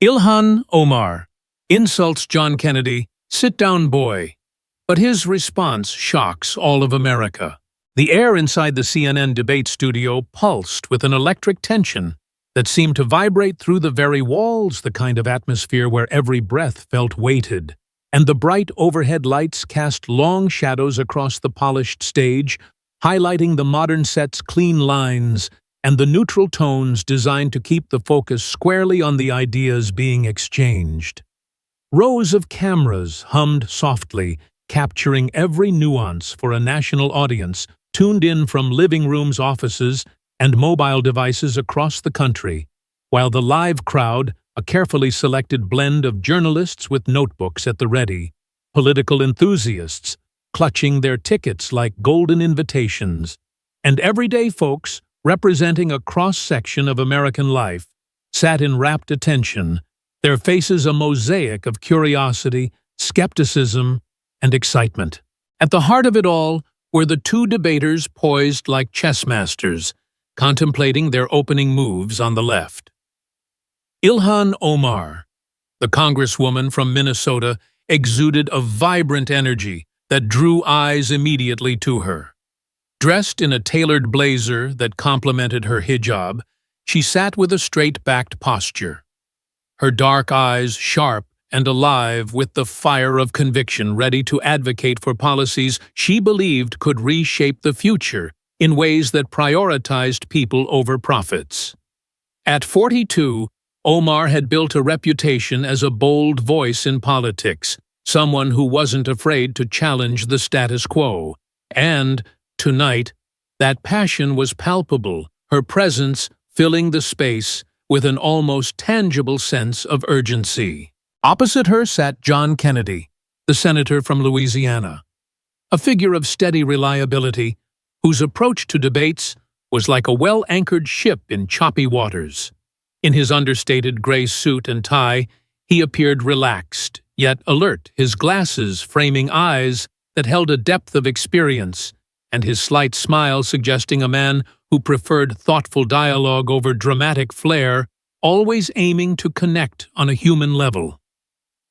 Ilhan Omar insults John Kennedy, "Sit down, boy." But his response shocks all of America. The air inside the CNN debate studio pulsed with an electric tension that seemed to vibrate through the very walls, the kind of atmosphere where every breath felt weighted. And the bright overhead lights cast long shadows across the polished stage, highlighting the modern set's clean lines and the neutral tones designed to keep the focus squarely on the ideas being exchanged. Rows of cameras hummed softly, capturing every nuance for a national audience tuned in from living rooms, offices, and mobile devices across the country, while the live crowd, a carefully selected blend of journalists with notebooks at the ready, political enthusiasts clutching their tickets like golden invitations, and everyday folks representing a cross-section of American life, sat in rapt attention, their faces a mosaic of curiosity, skepticism, and excitement. At the heart of it all were the two debaters poised like chess masters, contemplating their opening moves on the left. Ilhan Omar, the congresswoman from Minnesota, exuded a vibrant energy that drew eyes immediately to her. Dressed in a tailored blazer that complemented her hijab, she sat with a straight-backed posture, her dark eyes sharp and alive with the fire of conviction, ready to advocate for policies she believed could reshape the future in ways that prioritized people over profits. At 42, Omar had built a reputation as a bold voice in politics, someone who wasn't afraid to challenge the status quo. And, tonight, that passion was palpable, her presence filling the space with an almost tangible sense of urgency. Opposite her sat John Kennedy, the senator from Louisiana, a figure of steady reliability whose approach to debates was like a well-anchored ship in choppy waters. In his understated gray suit and tie, he appeared relaxed, yet alert, his glasses framing eyes that held a depth of experience, and his slight smile suggesting a man who preferred thoughtful dialogue over dramatic flair, always aiming to connect on a human level.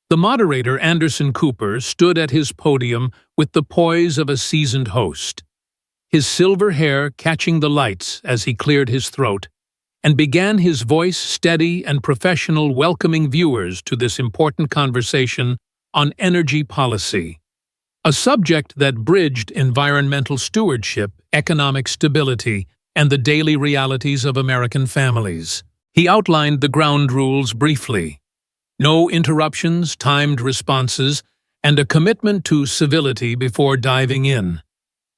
The moderator, Anderson Cooper, stood at his podium with the poise of a seasoned host, his silver hair catching the lights as he cleared his throat, and began his voice steady and professional, welcoming viewers to this important conversation on energy policy, a subject that bridged environmental stewardship, economic stability, and the daily realities of American families. He outlined the ground rules briefly: no interruptions, timed responses, and a commitment to civility before diving in,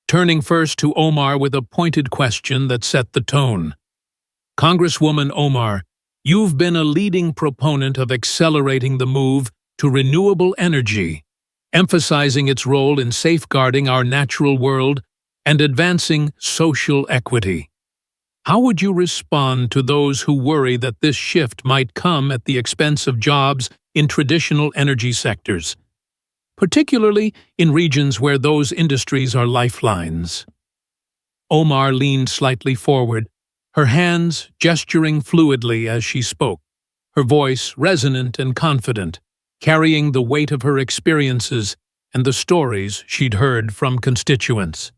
turning first to Omar with a pointed question that set the tone. Congresswoman Omar, you've been a leading proponent of accelerating the move to renewable energy, emphasizing its role in safeguarding our natural world and advancing social equity. How would you respond to those who worry that this shift might come at the expense of jobs in traditional energy sectors, particularly in regions where those industries are lifelines? Omar leaned slightly forward, her hands gesturing fluidly as she spoke, her voice resonant and confident, carrying the weight of her experiences and the stories she'd heard from constituents.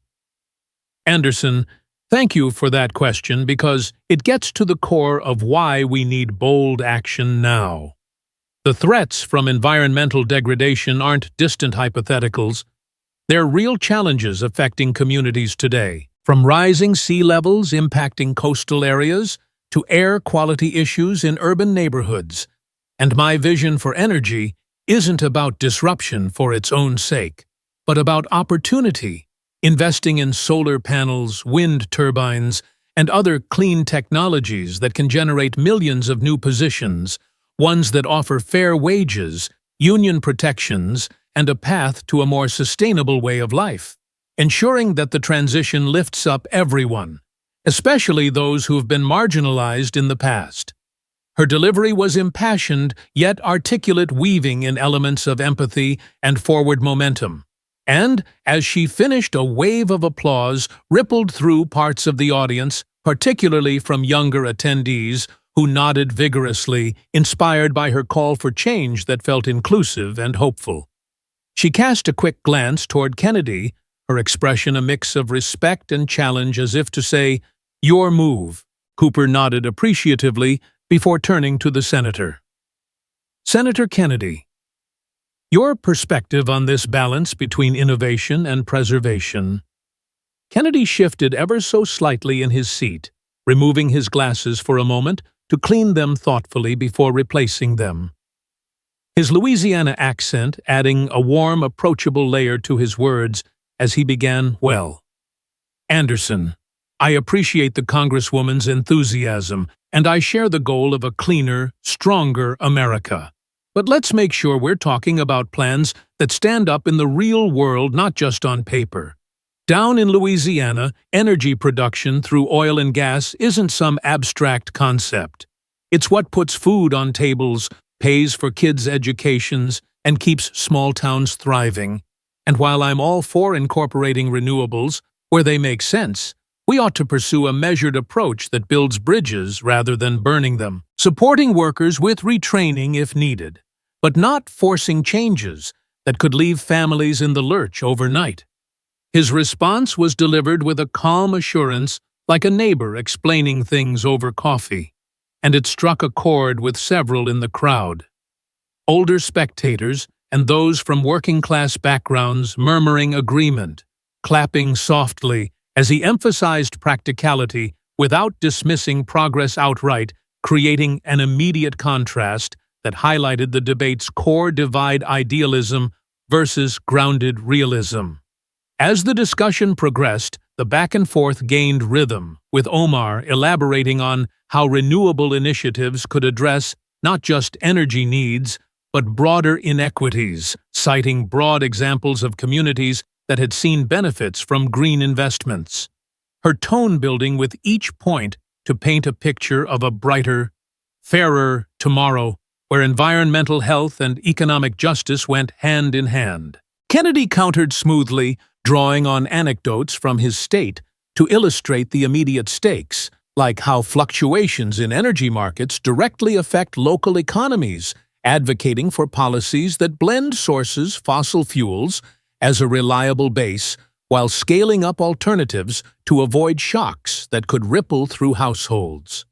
Anderson, thank you for that question because it gets to the core of why we need bold action now. The threats from environmental degradation aren't distant hypotheticals. They're real challenges affecting communities today. From rising sea levels impacting coastal areas to air quality issues in urban neighborhoods. And my vision for energy isn't about disruption for its own sake, but about opportunity, investing in solar panels, wind turbines, and other clean technologies that can generate millions of new positions, ones that offer fair wages, union protections, and a path to a more sustainable way of life, ensuring that the transition lifts up everyone, especially those who have been marginalized in the past. Her delivery was impassioned yet articulate, weaving in elements of empathy and forward momentum. And, as she finished, a wave of applause rippled through parts of the audience, particularly from younger attendees, who nodded vigorously, inspired by her call for change that felt inclusive and hopeful. She cast a quick glance toward Kennedy, her expression a mix of respect and challenge, as if to say, "Your move." Cooper nodded appreciatively before turning to the senator. "Senator Kennedy, your perspective on this balance between innovation and preservation." Kennedy shifted ever so slightly in his seat, removing his glasses for a moment to clean them thoughtfully before replacing them. His Louisiana accent adding a warm, approachable layer to his words as he began, "Well, Anderson, I appreciate the Congresswoman's enthusiasm, and I share the goal of a cleaner, stronger America. But let's make sure we're talking about plans that stand up in the real world, not just on paper. Down in Louisiana, energy production through oil and gas isn't some abstract concept. It's what puts food on tables, pays for kids' educations, and keeps small towns thriving. And while I'm all for incorporating renewables where they make sense, we ought to pursue a measured approach that builds bridges rather than burning them, supporting workers with retraining if needed, but not forcing changes that could leave families in the lurch overnight." His response was delivered with a calm assurance, like a neighbor explaining things over coffee, and it struck a chord with several in the crowd. Older spectators and those from working-class backgrounds murmuring agreement, clapping softly as he emphasized practicality without dismissing progress outright, creating an immediate contrast that highlighted the debate's core divide: idealism versus grounded realism. As the discussion progressed, the back-and-forth gained rhythm, with Omar elaborating on how renewable initiatives could address not just energy needs, but broader inequities, citing broad examples of communities that had seen benefits from green investments. Her tone building with each point to paint a picture of a brighter, fairer tomorrow where environmental health and economic justice went hand in hand. Kennedy countered smoothly, drawing on anecdotes from his state to illustrate the immediate stakes, like how fluctuations in energy markets directly affect local economies, advocating for policies that blend sources fossil fuels as a reliable base while scaling up alternatives to avoid shocks that could ripple through households.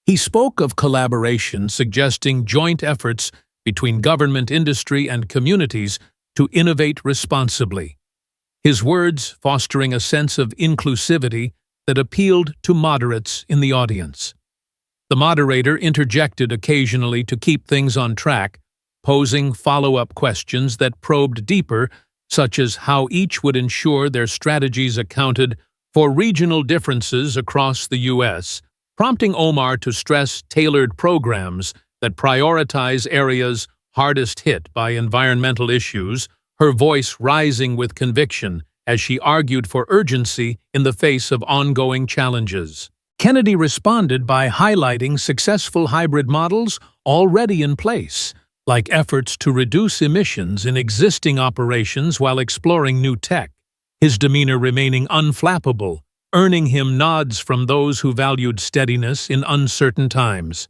He spoke of collaboration, suggesting joint efforts between government, industry, and communities to innovate responsibly. His words fostering a sense of inclusivity that appealed to moderates in the audience. The moderator interjected occasionally to keep things on track, posing follow-up questions that probed deeper, such as how each would ensure their strategies accounted for regional differences across the U.S., prompting Omar to stress tailored programs that prioritize areas hardest hit by environmental issues, her voice rising with conviction as she argued for urgency in the face of ongoing challenges. Kennedy responded by highlighting successful hybrid models already in place, like efforts to reduce emissions in existing operations while exploring new tech, his demeanor remaining unflappable, earning him nods from those who valued steadiness in uncertain times.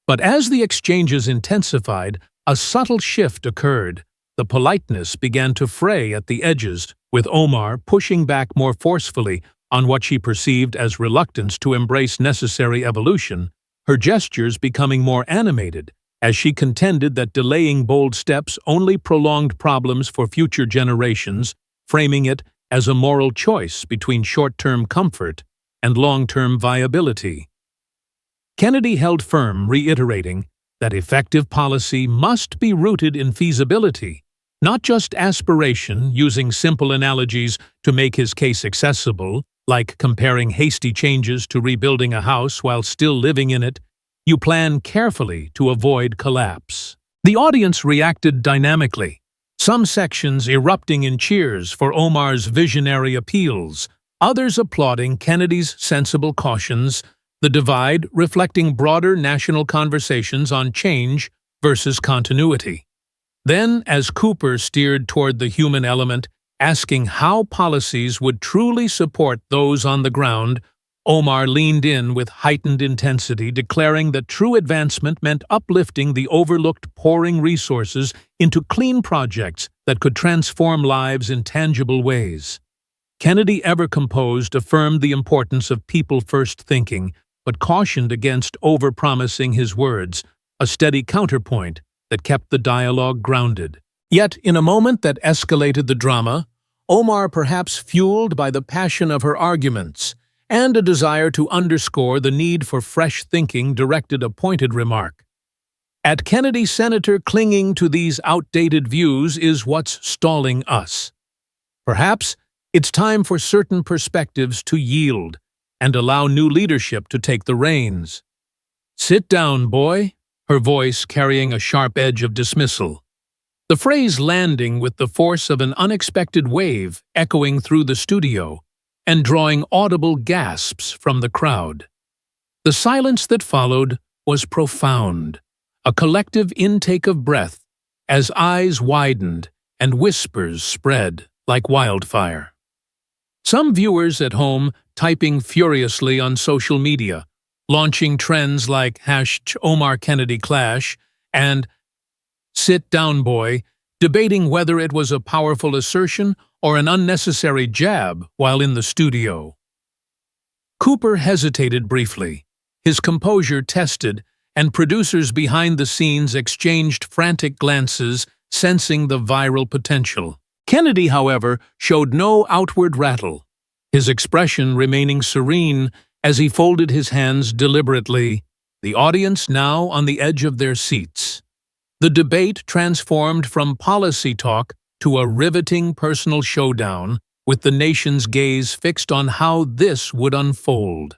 But as the exchanges intensified, a subtle shift occurred. The politeness began to fray at the edges, with Omar pushing back more forcefully on what she perceived as reluctance to embrace necessary evolution, her gestures becoming more animated, as she contended that delaying bold steps only prolonged problems for future generations, framing it as a moral choice between short-term comfort and long-term viability. Kennedy held firm, reiterating that effective policy must be rooted in feasibility, not just aspiration, using simple analogies to make his case accessible, like comparing hasty changes to rebuilding a house while still living in it. You plan carefully to avoid collapse. The audience reacted dynamically, some sections erupting in cheers for Omar's visionary appeals, others applauding Kennedy's sensible cautions, the divide reflecting broader national conversations on change versus continuity. Then, as Cooper steered toward the human element, asking how policies would truly support those on the ground, Omar leaned in with heightened intensity, declaring that true advancement meant uplifting the overlooked pouring resources into clean projects that could transform lives in tangible ways. Kennedy, ever composed, affirmed the importance of people-first thinking, but cautioned against overpromising his words, a steady counterpoint that kept the dialogue grounded. Yet, in a moment that escalated the drama, Omar, perhaps fueled by the passion of her arguments and a desire to underscore the need for fresh thinking, directed a pointed remark. At Kennedy, Senator, clinging to these outdated views is what's stalling us. Perhaps it's time for certain perspectives to yield and allow new leadership to take the reins. Sit down, boy, her voice carrying a sharp edge of dismissal. The phrase landing with the force of an unexpected wave echoing through the studio and drawing audible gasps from the crowd. The silence that followed was profound, a collective intake of breath as eyes widened and whispers spread like wildfire. Some viewers at home typing furiously on social media, launching trends like #OmarKennedyClash and "Sit Down Boy," debating whether it was a powerful assertion or an unnecessary jab while in the studio. Cooper hesitated briefly, his composure tested, and producers behind the scenes exchanged frantic glances, sensing the viral potential. Kennedy, however, showed no outward rattle, his expression remaining serene as he folded his hands deliberately, the audience now on the edge of their seats. The debate transformed from policy talk to a riveting personal showdown, with the nation's gaze fixed on how this would unfold.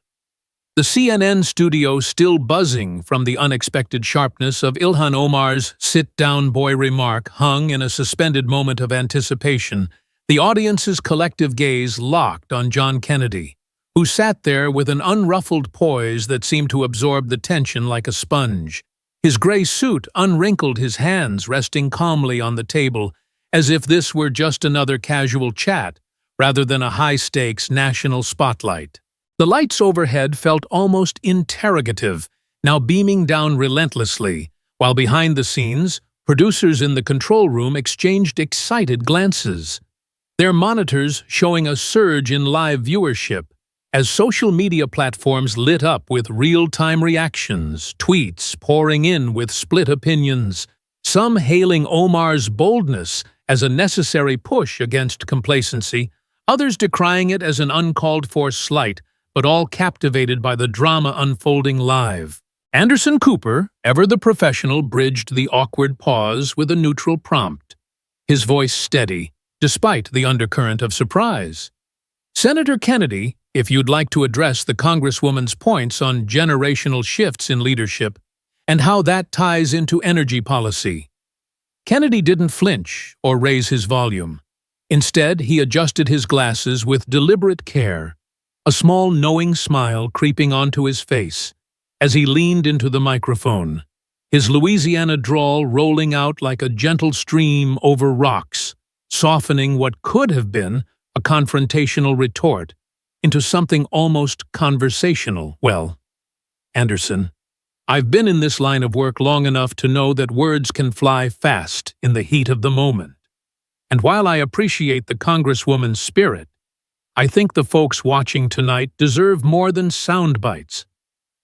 The CNN studio still buzzing from the unexpected sharpness of Ilhan Omar's "sit down boy" remark hung in a suspended moment of anticipation, the audience's collective gaze locked on John Kennedy, who sat there with an unruffled poise that seemed to absorb the tension like a sponge. His gray suit unwrinkled, his hands resting calmly on the table, as if this were just another casual chat, rather than a high-stakes national spotlight. The lights overhead felt almost interrogative, now beaming down relentlessly, while behind the scenes, producers in the control room exchanged excited glances, their monitors showing a surge in live viewership as social media platforms lit up with real-time reactions, tweets pouring in with split opinions, some hailing Omar's boldness as a necessary push against complacency, others decrying it as an uncalled-for slight, but all captivated by the drama unfolding live. Anderson Cooper, ever the professional, bridged the awkward pause with a neutral prompt, his voice steady, despite the undercurrent of surprise. "Senator Kennedy, if you'd like to address the Congresswoman's points on generational shifts in leadership and how that ties into energy policy." Kennedy didn't flinch or raise his volume. Instead, he adjusted his glasses with deliberate care, a small knowing smile creeping onto his face as he leaned into the microphone, his Louisiana drawl rolling out like a gentle stream over rocks, softening what could have been a confrontational retort into something almost conversational. "Well, Anderson, I've been in this line of work long enough to know that words can fly fast in the heat of the moment. And while I appreciate the Congresswoman's spirit, I think the folks watching tonight deserve more than sound bites.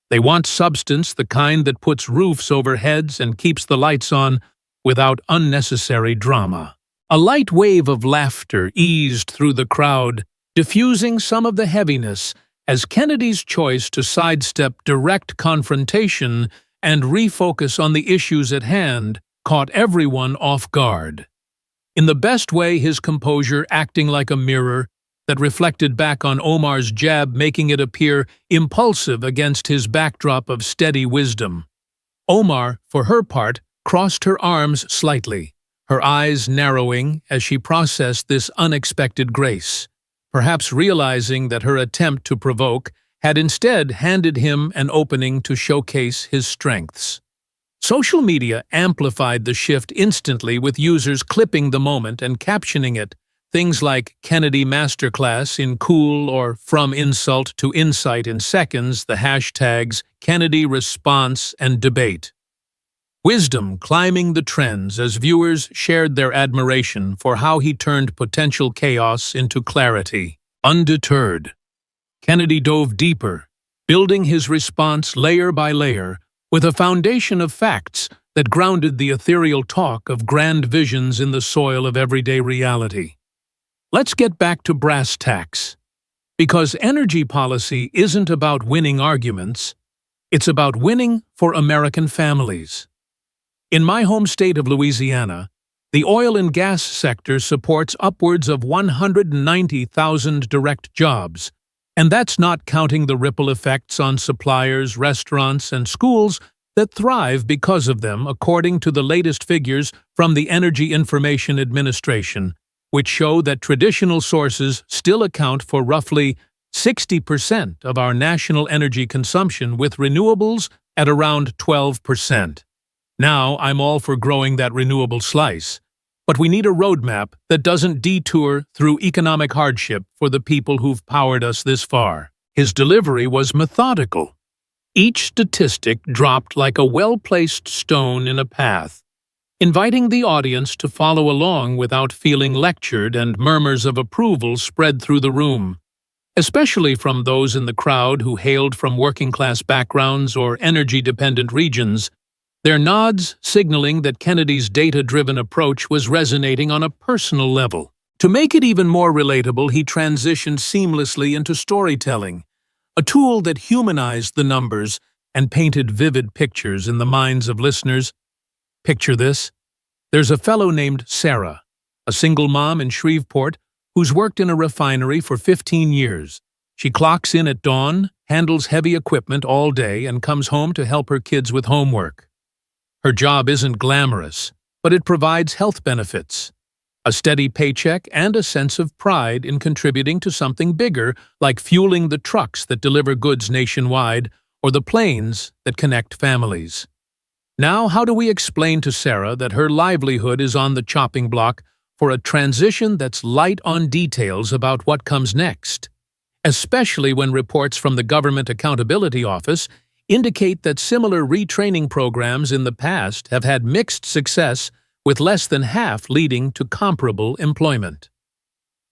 They want substance, the kind that puts roofs over heads and keeps the lights on without unnecessary drama." A light wave of laughter eased through the crowd, diffusing some of the heaviness as Kennedy's choice to sidestep direct confrontation and refocus on the issues at hand caught everyone off guard. In the best way, his composure acting like a mirror that reflected back on Omar's jab, making it appear impulsive against his backdrop of steady wisdom. Omar, for her part, crossed her arms slightly, her eyes narrowing as she processed this unexpected grace, perhaps realizing that her attempt to provoke had instead handed him an opening to showcase his strengths. Social media amplified the shift instantly, with users clipping the moment and captioning it, things like Kennedy Masterclass in Cool or From Insult to Insight in Seconds, the hashtags Kennedy Response and Debate. Wisdom climbing the trends as viewers shared their admiration for how he turned potential chaos into clarity. Undeterred, Kennedy dove deeper, building his response layer by layer with a foundation of facts that grounded the ethereal talk of grand visions in the soil of everyday reality. Let's get back to brass tacks. Because energy policy isn't about winning arguments, it's about winning for American families. In my home state of Louisiana, the oil and gas sector supports upwards of 190,000 direct jobs, and that's not counting the ripple effects on suppliers, restaurants, and schools that thrive because of them, according to the latest figures from the Energy Information Administration, which show that traditional sources still account for roughly 60% of our national energy consumption, with renewables at around 12%. Now, I'm all for growing that renewable slice, but we need a roadmap that doesn't detour through economic hardship for the people who've powered us this far. His delivery was methodical. Each statistic dropped like a well-placed stone in a path, inviting the audience to follow along without feeling lectured, and murmurs of approval spread through the room, especially from those in the crowd who hailed from working-class backgrounds or energy-dependent regions, their nods signaling that Kennedy's data-driven approach was resonating on a personal level. To make it even more relatable, he transitioned seamlessly into storytelling, a tool that humanized the numbers and painted vivid pictures in the minds of listeners. Picture this. There's a fellow named Sarah, a single mom in Shreveport who's worked in a refinery for 15 years. She clocks in at dawn, handles heavy equipment all day, and comes home to help her kids with homework. Her job isn't glamorous, but it provides health benefits, a steady paycheck, and a sense of pride in contributing to something bigger, like fueling the trucks that deliver goods nationwide or the planes that connect families. Now, how do we explain to Sarah that her livelihood is on the chopping block for a transition that's light on details about what comes next, especially when reports from the Government Accountability Office indicate that similar retraining programs in the past have had mixed success, with less than half leading to comparable employment?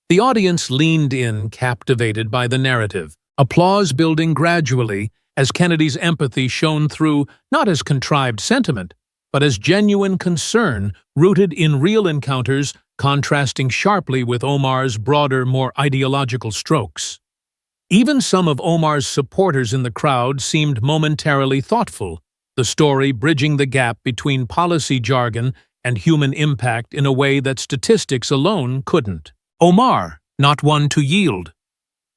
The audience leaned in, captivated by the narrative, applause building gradually as Kennedy's empathy shone through, not as contrived sentiment, but as genuine concern rooted in real encounters, contrasting sharply with Omar's broader, more ideological strokes. Even some of Omar's supporters in the crowd seemed momentarily thoughtful, the story bridging the gap between policy jargon and human impact in a way that statistics alone couldn't. Omar, not one to yield,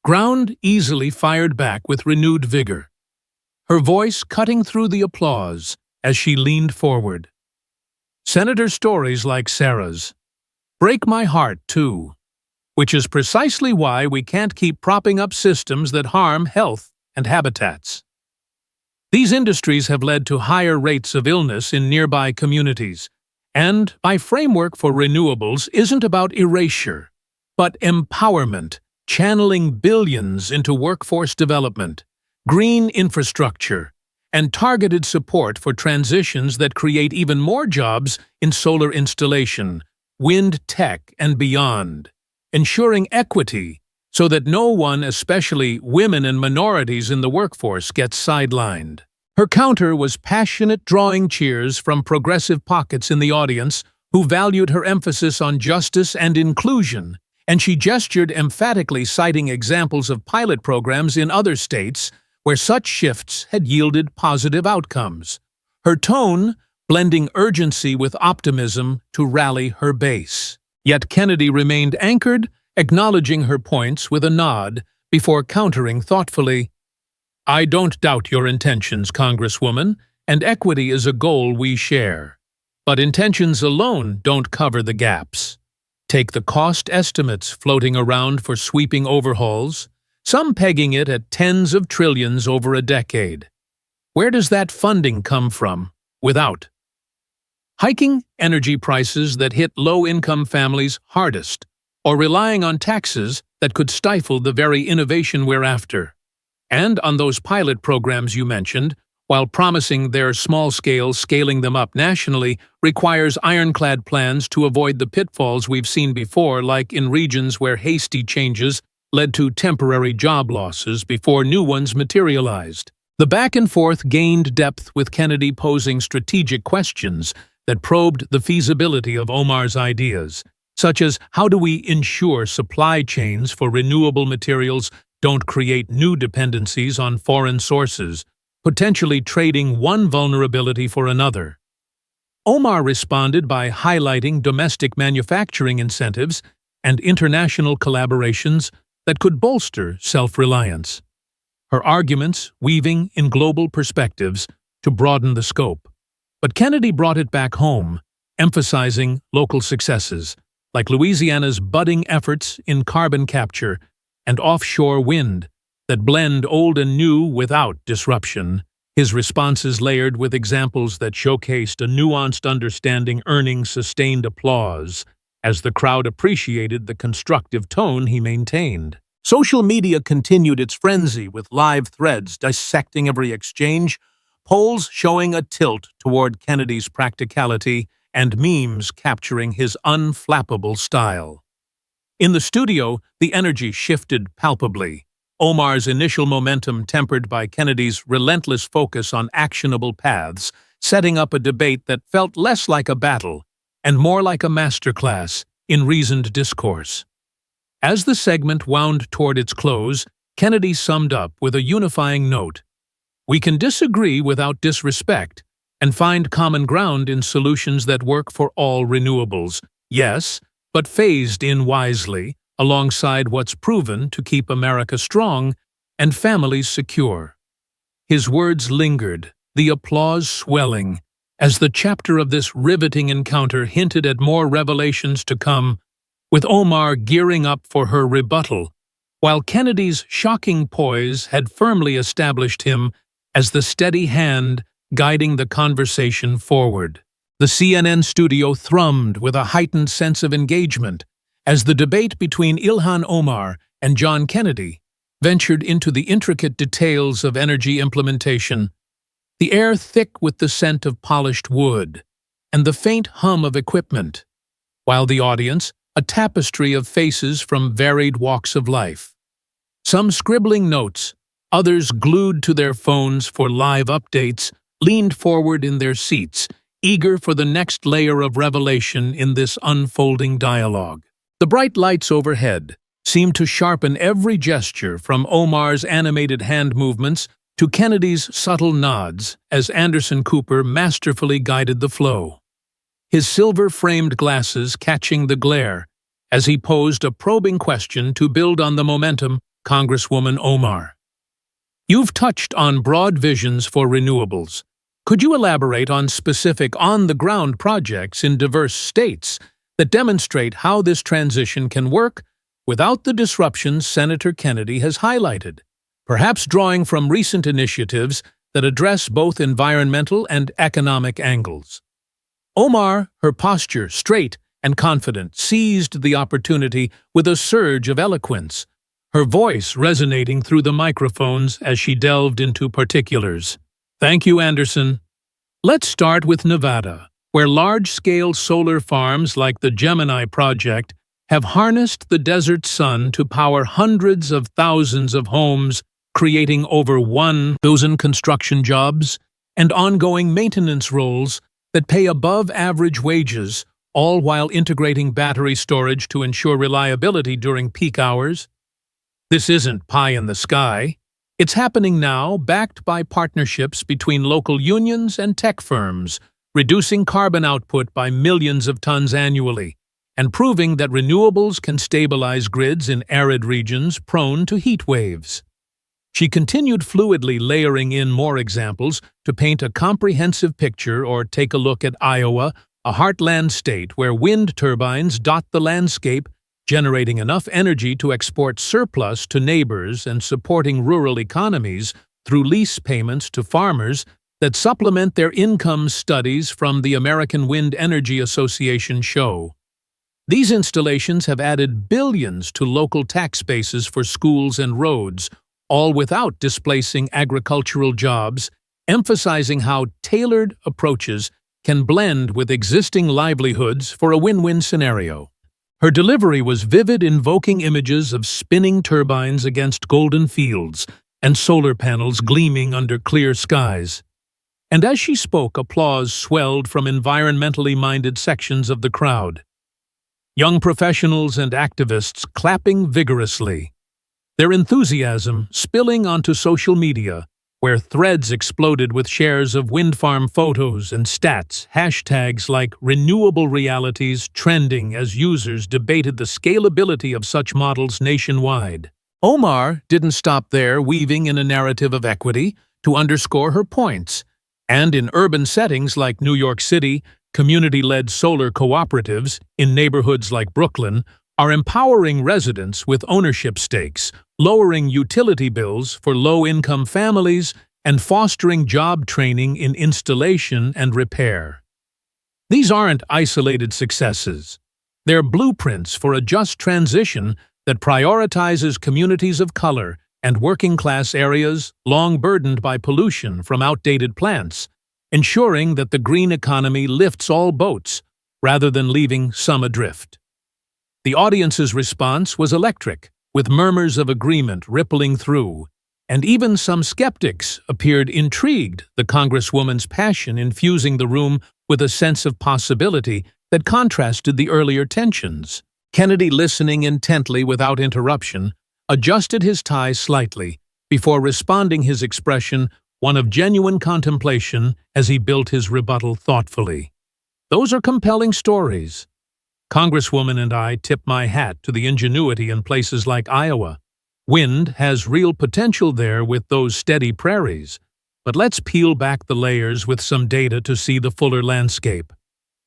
ground easily fired back with renewed vigor, her voice cutting through the applause as she leaned forward. Senator stories like Sarah's break my heart, too, which is precisely why we can't keep propping up systems that harm health and habitats. These industries have led to higher rates of illness in nearby communities, and my framework for renewables isn't about erasure, but empowerment, channeling billions into workforce development, green infrastructure, and targeted support for transitions that create even more jobs in solar installation, wind tech, and beyond, ensuring equity so that no one, especially women and minorities in the workforce, gets sidelined. Her counter was passionate, drawing cheers from progressive pockets in the audience who valued her emphasis on justice and inclusion, and she gestured emphatically, citing examples of pilot programs in other states where such shifts had yielded positive outcomes. Her tone blending urgency with optimism to rally her base. Yet Kennedy remained anchored, acknowledging her points with a nod before countering thoughtfully, "I don't doubt your intentions, Congresswoman, and equity is a goal we share. But intentions alone don't cover the gaps. Take the cost estimates floating around for sweeping overhauls, some pegging it at tens of trillions over a decade. Where does that funding come from? Without hiking energy prices that hit low-income families hardest, or relying on taxes that could stifle the very innovation we're after. And on those pilot programs you mentioned, while promising their small scale, scaling them up nationally requires ironclad plans to avoid the pitfalls we've seen before, like in regions where hasty changes led to temporary job losses before new ones materialized. The back and forth gained depth, with Kennedy posing strategic questions that probed the feasibility of Omar's ideas, such as how do we ensure supply chains for renewable materials don't create new dependencies on foreign sources, potentially trading one vulnerability for another. Omar responded by highlighting domestic manufacturing incentives and international collaborations that could bolster self-reliance. Her arguments weaving in global perspectives to broaden the scope. But Kennedy brought it back home, emphasizing local successes, like Louisiana's budding efforts in carbon capture and offshore wind that blend old and new without disruption. His responses layered with examples that showcased a nuanced understanding, earning sustained applause as the crowd appreciated the constructive tone he maintained. Social media continued its frenzy, with live threads dissecting every exchange, polls showing a tilt toward Kennedy's practicality, and memes capturing his unflappable style. In the studio, the energy shifted palpably, Omar's initial momentum tempered by Kennedy's relentless focus on actionable paths, setting up a debate that felt less like a battle and more like a masterclass in reasoned discourse. As the segment wound toward its close, Kennedy summed up with a unifying note: "We can disagree without disrespect and find common ground in solutions that work for all renewables, yes, but phased in wisely, alongside what's proven to keep America strong and families secure." His words lingered, the applause swelling, as the chapter of this riveting encounter hinted at more revelations to come, with Omar gearing up for her rebuttal, while Kennedy's shocking poise had firmly established him as the steady hand guiding the conversation forward. The CNN studio thrummed with a heightened sense of engagement as the debate between Ilhan Omar and John Kennedy ventured into the intricate details of energy implementation, the air thick with the scent of polished wood and the faint hum of equipment, while the audience, a tapestry of faces from varied walks of life. Some scribbling notes, others glued to their phones for live updates, leaned forward in their seats, eager for the next layer of revelation in this unfolding dialogue. The bright lights overhead seemed to sharpen every gesture, from Omar's animated hand movements to Kennedy's subtle nods, as Anderson Cooper masterfully guided the flow, his silver-framed glasses catching the glare as he posed a probing question to build on the momentum. Congresswoman Omar: "You've touched on broad visions for renewables. Could you elaborate on specific on-the-ground projects in diverse states that demonstrate how this transition can work without the disruptions Senator Kennedy has highlighted, perhaps drawing from recent initiatives that address both environmental and economic angles?" Omar, her posture straight and confident, seized the opportunity with a surge of eloquence, her voice resonating through the microphones as she delved into particulars. "Thank you, Anderson. Let's start with Nevada, where large-scale solar farms like the Gemini project have harnessed the desert sun to power hundreds of thousands of homes, creating over 1,000 construction jobs and ongoing maintenance roles that pay above-average wages, all while integrating battery storage to ensure reliability during peak hours. This isn't pie in the sky. It's happening now, backed by partnerships between local unions and tech firms, reducing carbon output by millions of tons annually, and proving that renewables can stabilize grids in arid regions prone to heat waves. She continued fluidly, layering in more examples to paint a comprehensive picture. Or take a look at Iowa, a heartland state where wind turbines dot the landscape, generating enough energy to export surplus to neighbors and supporting rural economies through lease payments to farmers that supplement their incomes. Studies from the American Wind Energy Association show These installations have added billions to local tax bases for schools and roads, all without displacing agricultural jobs, emphasizing how tailored approaches can blend with existing livelihoods for a win-win scenario. Her delivery was vivid, invoking images of spinning turbines against golden fields and solar panels gleaming under clear skies. And as she spoke, applause swelled from environmentally minded sections of the crowd. Young professionals and activists clapping vigorously, their enthusiasm spilling onto social media, where threads exploded with shares of wind farm photos and stats, hashtags like renewable realities trending as users debated the scalability of such models nationwide. Omar didn't stop there, weaving in a narrative of equity to underscore her points. And in urban settings like New York City, community-led solar cooperatives in neighborhoods like Brooklyn are empowering residents with ownership stakes, lowering utility bills for low-income families, and fostering job training in installation and repair. These aren't isolated successes. They're blueprints for a just transition that prioritizes communities of color and working-class areas long burdened by pollution from outdated plants, ensuring that the green economy lifts all boats rather than leaving some adrift. The audience's response was electric, with murmurs of agreement rippling through, and even some skeptics appeared intrigued, the Congresswoman's passion infusing the room with a sense of possibility that contrasted the earlier tensions. Kennedy, listening intently without interruption, adjusted his tie slightly before responding, his expression one of genuine contemplation as he built his rebuttal thoughtfully. "Those are compelling stories. Congresswoman, and I tip my hat to the ingenuity in places like Iowa. Wind has real potential there with those steady prairies. But let's peel back the layers with some data to see the fuller landscape.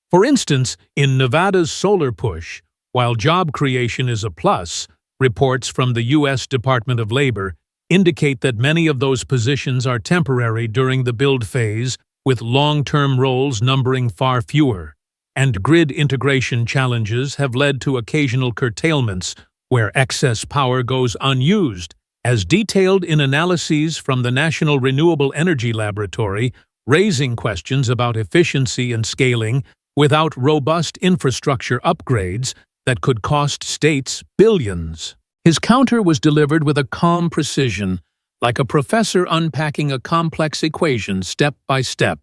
For instance, in Nevada's solar push, while job creation is a plus, reports from the U.S. Department of Labor indicate that many of those positions are temporary during the build phase, with long-term roles numbering far fewer. And grid integration challenges have led to occasional curtailments where excess power goes unused, as detailed in analyses from the National Renewable Energy Laboratory, raising questions about efficiency and scaling without robust infrastructure upgrades that could cost states billions. His counter was delivered with a calm precision, like a professor unpacking a complex equation step by step,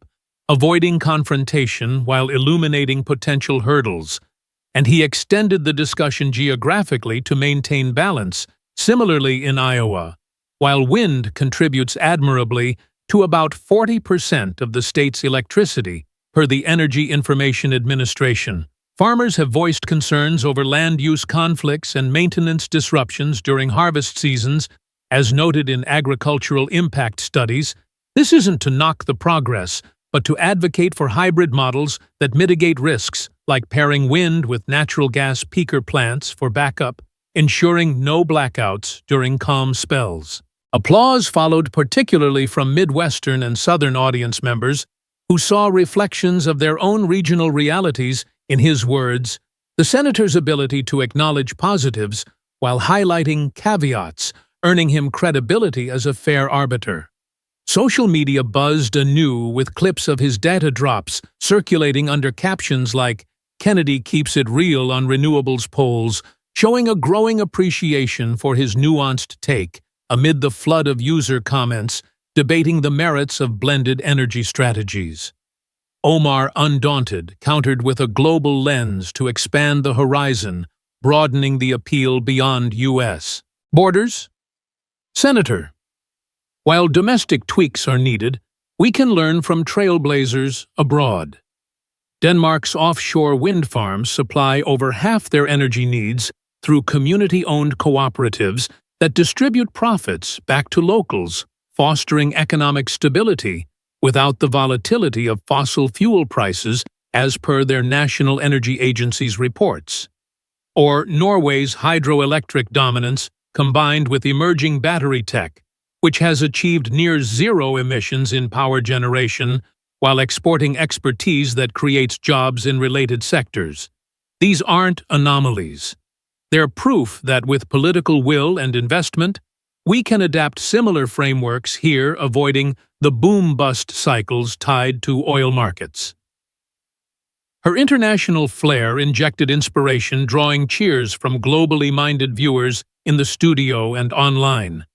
avoiding confrontation while illuminating potential hurdles. And he extended the discussion geographically to maintain balance, similarly in Iowa. While wind contributes admirably to about 40% of the state's electricity, per the Energy Information Administration, farmers have voiced concerns over land use conflicts and maintenance disruptions during harvest seasons, as noted in agricultural impact studies. This isn't to knock the progress, but to advocate for hybrid models that mitigate risks, like pairing wind with natural gas peaker plants for backup, ensuring no blackouts during calm spells. Applause followed, particularly from Midwestern and Southern audience members, who saw reflections of their own regional realities in his words, the senator's ability to acknowledge positives while highlighting caveats, earning him credibility as a fair arbiter. Social media buzzed anew with clips of his data drops circulating under captions like, "Kennedy keeps it real on renewables polls," showing a growing appreciation for his nuanced take amid the flood of user comments debating the merits of blended energy strategies. Omar, undaunted, countered with a global lens to expand the horizon, broadening the appeal beyond U.S. borders. Senator, while domestic tweaks are needed, we can learn from trailblazers abroad. Denmark's offshore wind farms supply over half their energy needs through community-owned cooperatives that distribute profits back to locals, fostering economic stability without the volatility of fossil fuel prices as per their National Energy Agency's reports. Or Norway's hydroelectric dominance combined with emerging battery tech, which has achieved near zero emissions in power generation while exporting expertise that creates jobs in related sectors. These aren't anomalies. They're proof that with political will and investment, we can adapt similar frameworks here, avoiding the boom-bust cycles tied to oil markets. Her international flair injected inspiration, drawing cheers from globally minded viewers in the studio and online,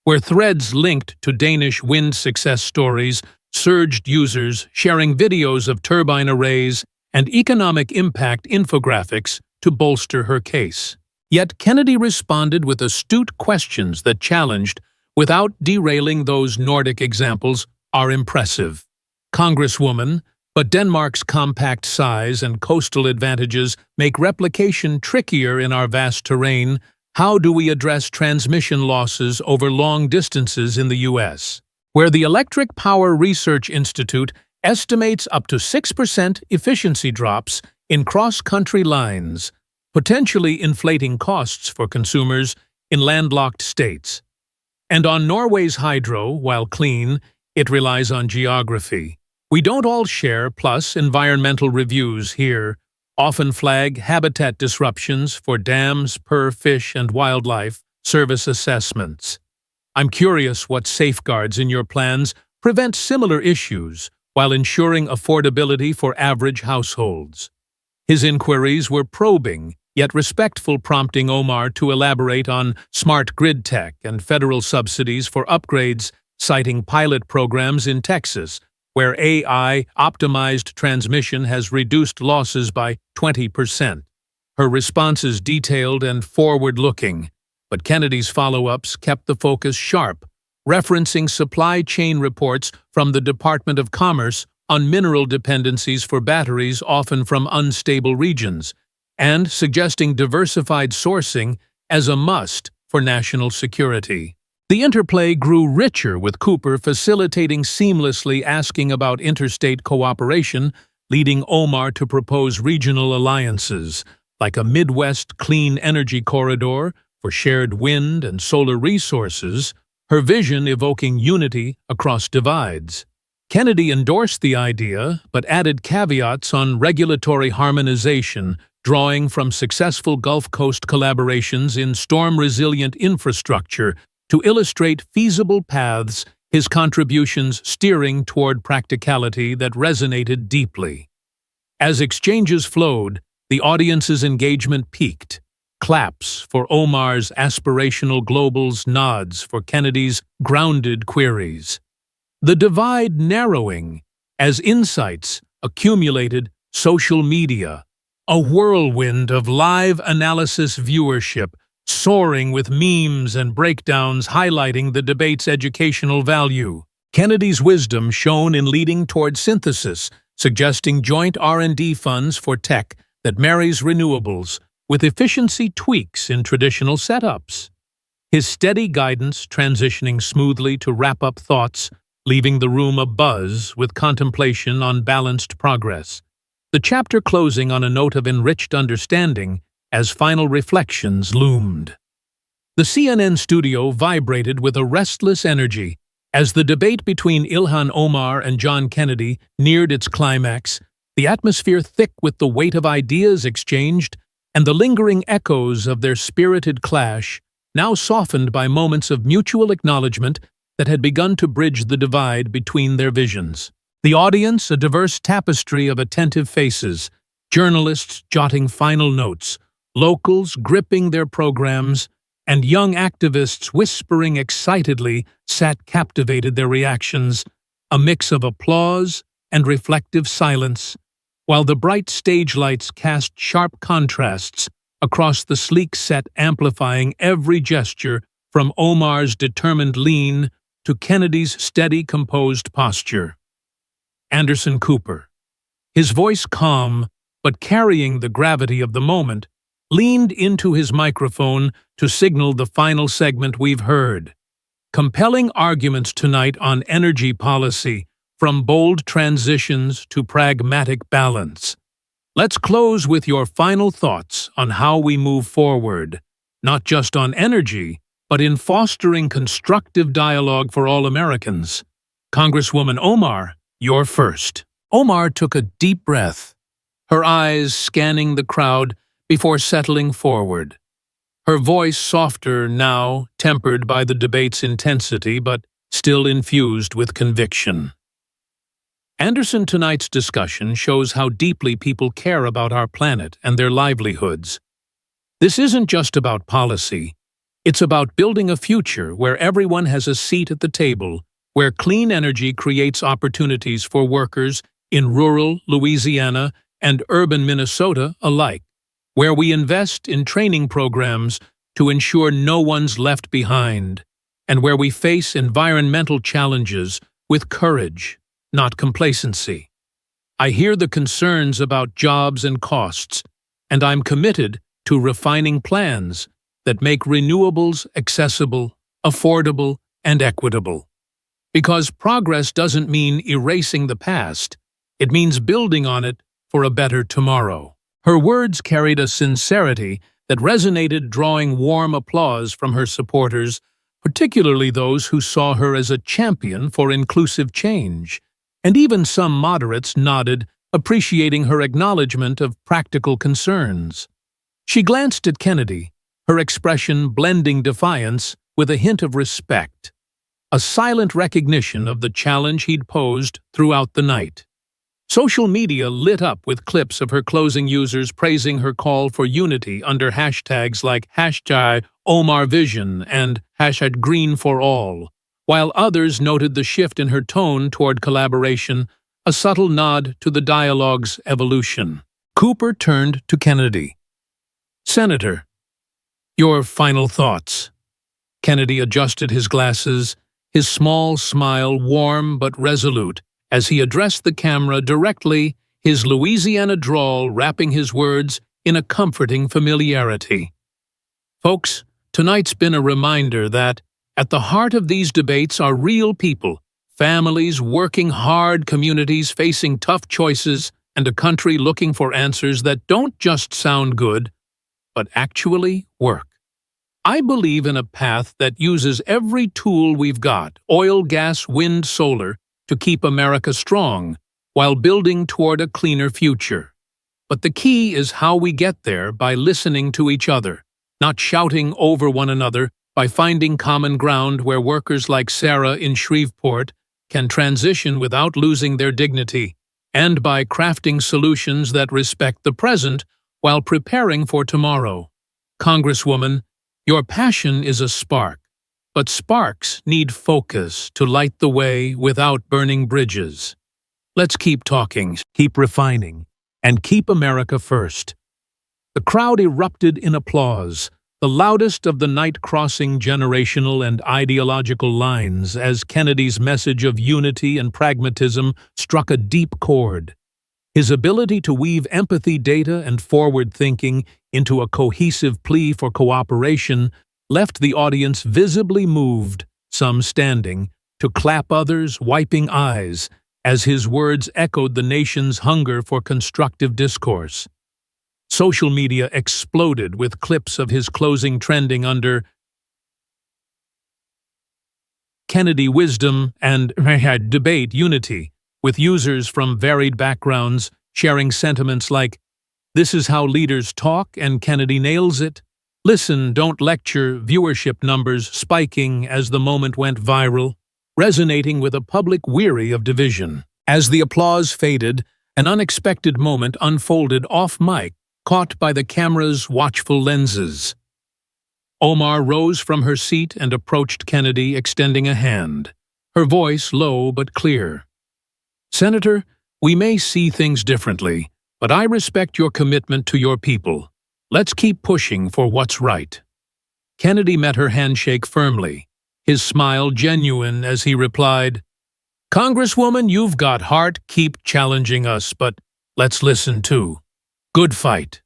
where threads linked to Danish wind success stories surged users sharing videos of turbine arrays and economic impact infographics to bolster her case. Yet Kennedy responded with astute questions that challenged, without derailing those Nordic examples, are impressive. Congresswoman, but Denmark's compact size and coastal advantages make replication trickier in our vast terrain. How do we address transmission losses over long distances in the U.S., where the Electric Power Research Institute estimates up to 6% efficiency drops in cross-country lines, potentially inflating costs for consumers in landlocked states? And on Norway's hydro, while clean, it relies on geography. We don't all share, plus environmental reviews here often flag habitat disruptions for dams per fish and wildlife service assessments. I'm curious what safeguards in your plans prevent similar issues while ensuring affordability for average households. His inquiries were probing, yet respectful, prompting Omar to elaborate on smart grid tech and federal subsidies for upgrades, citing pilot programs in Texas, where AI-optimized transmission has reduced losses by 20%. Her responses detailed and forward-looking, but Kennedy's follow-ups kept the focus sharp, referencing supply chain reports from the Department of Commerce on mineral dependencies for batteries often from unstable regions, and suggesting diversified sourcing as a must for national security. The interplay grew richer, with Cooper facilitating seamlessly, asking about interstate cooperation, leading Omar to propose regional alliances, like a Midwest clean energy corridor for shared wind and solar resources, her vision evoking unity across divides. Kennedy endorsed the idea, but added caveats on regulatory harmonization, drawing from successful Gulf Coast collaborations in storm-resilient infrastructure to illustrate feasible paths, his contributions steering toward practicality that resonated deeply. As exchanges flowed, the audience's engagement peaked. Claps for Omar's aspirational globals, nods for Kennedy's grounded queries. The divide narrowing as insights accumulated. Social media, a whirlwind of live analysis viewership, soaring with memes and breakdowns highlighting the debate's educational value. Kennedy's wisdom shone in leading toward synthesis, suggesting joint R&D funds for tech that marries renewables with efficiency tweaks in traditional setups. His steady guidance transitioning smoothly to wrap-up thoughts, leaving the room abuzz with contemplation on balanced progress. The chapter closing on a note of enriched understanding as final reflections loomed. The CNN studio vibrated with a restless energy as the debate between Ilhan Omar and John Kennedy neared its climax, the atmosphere thick with the weight of ideas exchanged and the lingering echoes of their spirited clash, now softened by moments of mutual acknowledgement that had begun to bridge the divide between their visions. The audience, a diverse tapestry of attentive faces, journalists jotting final notes, locals gripping their programs, and young activists whispering excitedly, sat captivated their reactions, a mix of applause and reflective silence, while the bright stage lights cast sharp contrasts across the sleek set, amplifying every gesture from Omar's determined lean to Kennedy's steady, composed posture. Anderson Cooper, his voice calm but carrying the gravity of the moment, leaned into his microphone to signal the final segment we've heard. Compelling arguments tonight on energy policy, from bold transitions to pragmatic balance. Let's close with your final thoughts on how we move forward, not just on energy, but in fostering constructive dialogue for all Americans. Congresswoman Omar, you're first. Omar took a deep breath, her eyes scanning the crowd before settling forward. Her voice softer now, tempered by the debate's intensity, but still infused with conviction. Anderson, tonight's discussion shows how deeply people care about our planet and their livelihoods. This isn't just about policy. It's about building a future where everyone has a seat at the table, where clean energy creates opportunities for workers in rural Louisiana and urban Minnesota alike, where we invest in training programs to ensure no one's left behind, and where we face environmental challenges with courage, not complacency. I hear the concerns about jobs and costs, and I'm committed to refining plans that make renewables accessible, affordable, and equitable. Because progress doesn't mean erasing the past, it means building on it for a better tomorrow. Her words carried a sincerity that resonated, drawing warm applause from her supporters, particularly those who saw her as a champion for inclusive change. And even some moderates nodded, appreciating her acknowledgement of practical concerns. She glanced at Kennedy, her expression blending defiance with a hint of respect, a silent recognition of the challenge he'd posed throughout the night. Social media lit up with clips of her closing users praising her call for unity under hashtags like #OmarVision and #GreenForAll, while others noted the shift in her tone toward collaboration, a subtle nod to the dialogue's evolution. Cooper turned to Kennedy. "Senator, your final thoughts." Kennedy adjusted his glasses, his small smile warm but resolute, as he addressed the camera directly, his Louisiana drawl wrapping his words in a comforting familiarity. Folks, tonight's been a reminder that, at the heart of these debates are real people, families working hard, communities facing tough choices, and a country looking for answers that don't just sound good, but actually work. I believe in a path that uses every tool we've got, oil, gas, wind, solar, to keep America strong, while building toward a cleaner future. But the key is how we get there, by listening to each other, not shouting over one another, by finding common ground where workers like Sarah in Shreveport can transition without losing their dignity, and by crafting solutions that respect the present while preparing for tomorrow. Congresswoman, your passion is a spark, but sparks need focus to light the way without burning bridges. Let's keep talking, keep refining, and keep America first. The crowd erupted in applause, the loudest of the night, crossing generational and ideological lines as Kennedy's message of unity and pragmatism struck a deep chord. His ability to weave empathy, data, and forward thinking into a cohesive plea for cooperation left the audience visibly moved, some standing, to clap, others wiping eyes, as his words echoed the nation's hunger for constructive discourse. Social media exploded with clips of his closing trending under Kennedy wisdom and debate unity, with users from varied backgrounds sharing sentiments like, "This is how leaders talk and Kennedy nails it," "Listen, don't lecture," viewership numbers spiking as the moment went viral, resonating with a public weary of division. As the applause faded, an unexpected moment unfolded off-mic, caught by the camera's watchful lenses. Omar rose from her seat and approached Kennedy, extending a hand, her voice low but clear. "Senator, we may see things differently, but I respect your commitment to your people. Let's keep pushing for what's right." Kennedy met her handshake firmly, his smile genuine as he replied, "Congresswoman, you've got heart, keep challenging us, but let's listen too. Good fight."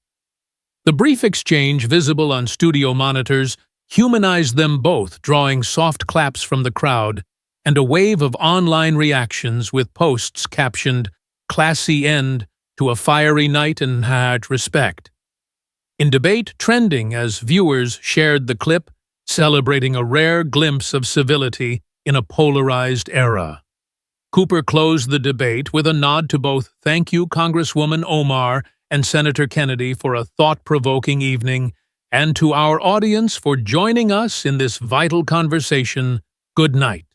The brief exchange, visible on studio monitors, humanized them both, drawing soft claps from the crowd and a wave of online reactions with posts captioned, "Classy end to a fiery night and had respect." In debate, trending as viewers shared the clip, celebrating a rare glimpse of civility in a polarized era. Cooper closed the debate with a nod to both "Thank you, Congresswoman Omar and Senator Kennedy, for a thought-provoking evening, and to our audience for joining us in this vital conversation. Good night."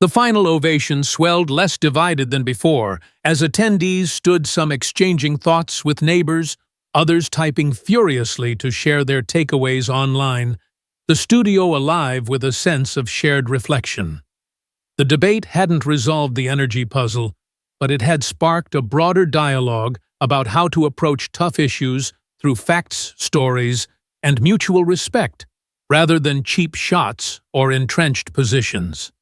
The final ovation swelled, less divided than before, as attendees stood, some exchanging thoughts with neighbors, others typing furiously to share their takeaways online, the studio alive with a sense of shared reflection. The debate hadn't resolved the energy puzzle, but it had sparked a broader dialogue about how to approach tough issues through facts, stories, and mutual respect, rather than cheap shots or entrenched positions.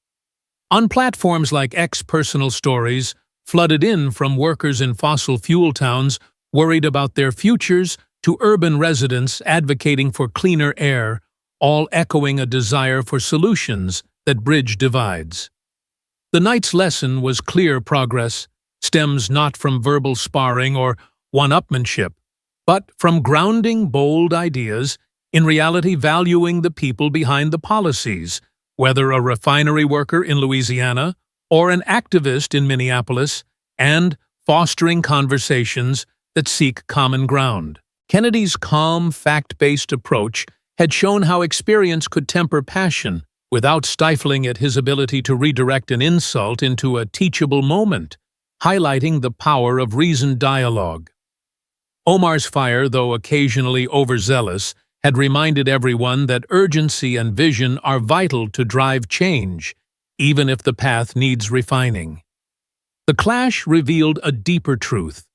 On platforms like X, personal stories flooded in from workers in fossil fuel towns worried about their futures to urban residents advocating for cleaner air, all echoing a desire for solutions that bridge divides. The night's lesson was clear: progress stems not from verbal sparring or one-upmanship, but from grounding bold ideas, in reality valuing the people behind the policies, whether a refinery worker in Louisiana or an activist in Minneapolis, and fostering conversations that seek common ground. Kennedy's calm, fact-based approach had shown how experience could temper passion without stifling it, his ability to redirect an insult into a teachable moment, highlighting the power of reasoned dialogue. Omar's fire, though occasionally overzealous, had reminded everyone that urgency and vision are vital to drive change, even if the path needs refining. The clash revealed a deeper truth.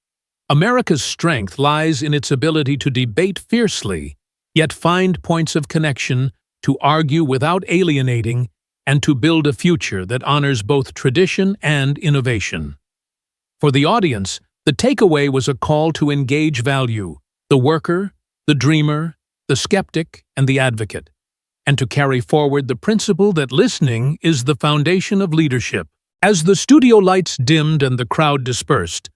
America's strength lies in its ability to debate fiercely, yet find points of connection, to argue without alienating, and to build a future that honors both tradition and innovation. For the audience, the takeaway was a call to engage value: the worker, the dreamer, the skeptic, and the advocate, and to carry forward the principle that listening is the foundation of leadership. As the studio lights dimmed and the crowd dispersed,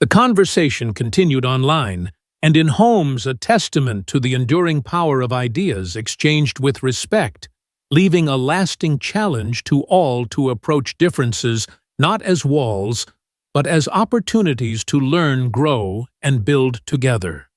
the conversation continued online, and in homes, a testament to the enduring power of ideas exchanged with respect, leaving a lasting challenge to all to approach differences not as walls, but as opportunities to learn, grow, and build together.